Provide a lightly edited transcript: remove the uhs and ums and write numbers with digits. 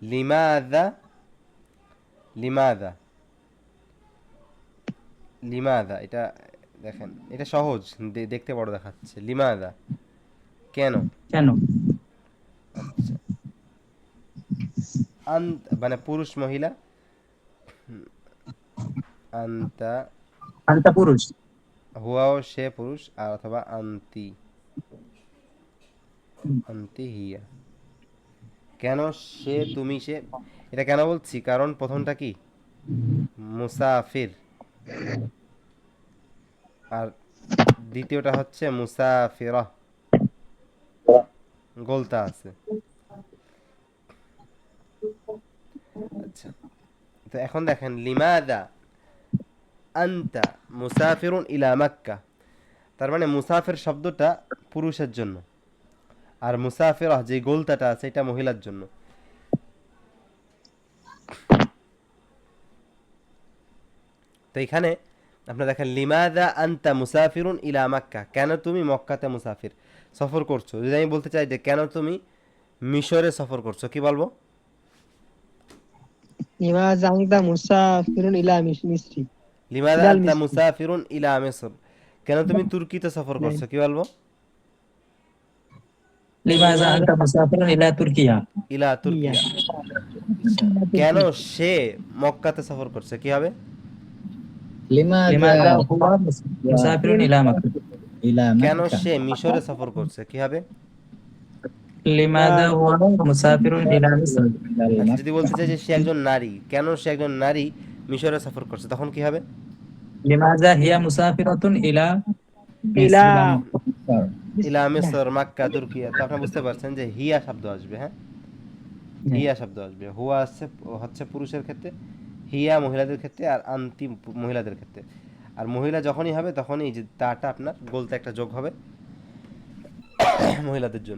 লিমাদা, লিমাদা, লিমাদা, এটা দেখেন, এটা সহজ, দেখতে বড় দেখাচ্ছে। লিমাদা, কেন? কেন? আচ্ছা, মানে পুরুষ মহিলা, আন্তা, আনতা পুরুষ। হুয়াও সে পুরুষ, আর অথবা আন্তি, আন্তি হিয়া। কেন সে, তুমি, সে, এটা কেন বলছি কারণ প্রথমটা কি, মুসাফির, আর দ্বিতীয়টা হচ্ছে মুসাফিরা, গোলতা আছে। আচ্ছা, তো এখন দেখেন, লিমাদা আন্তা মুসাফিরুন ইলা মক্কা, তার মানে মুসাফির শব্দটা পুরুষের জন্য, আর মুসাফিরা যে গোলতাটা আছে এটা মহিলার জন্য। তো এখানে আপনারা দেখেন, লিমাদা আনতা মুসাফিরুন ইলা মক্কা, কেন তুমি মক্কাতে মুসাফির, সফর করছো। যদি আমি বলতে চাই যে কেন তুমি মিশরে সফর করছো, কি বলবো? لماذا أنت مسافر إلى مصر؟ লিমাদা إلى আনতা المصر. মুসাফিরুন ইলা মিসর, কেন তুমি তুর্কিতে সফর করছো, কি বলবো? লিমাযা আনতা لماذا মুসাফিরুন ইলা তুর্কিয়া। ইলা هي তুর্কিয়া। আচ্ছা, কেন تركيا؟ সে মক্কাতে সফর করছে, কি হবে? لماذا লিমাযা হুয়া هو মুসাফিরুন ইলা মাক্কা। إلى কেন مكة؟ সে মিশরে সফর করছে, কি হবে? লিমাযা হুয়া মুসাফিরুন ইলা মিসর। إلى আচ্ছা, যদি مكة. বলতে চাই যে সে একজন নারী, কেন সে একজন নারী মিশরে সফর করছে, তখন কি হবে? লিমাযা হিয়া মুসাফিরাতুন ইলা মিসর। إلى إلى مكة. ইলা مصر. মিসর, মাক্কা, তুর্কিয়া। তো আপনি বুঝতে পারছেন যে হিয়া শব্দ আসবে, হ্যাঁ, হিয়া শব্দ আসবে। হুয়া হচ্ছে হচ্ছে পুরুষের ক্ষেত্রে, হিয়া মহিলাদের ক্ষেত্রে, আর আন্তি মহিলাদের ক্ষেত্রে। আর মহিলা যখনই হবে তখনই এই যে তাটা আপনার বলতে একটা যোগ হবে মহিলাদের জন্য।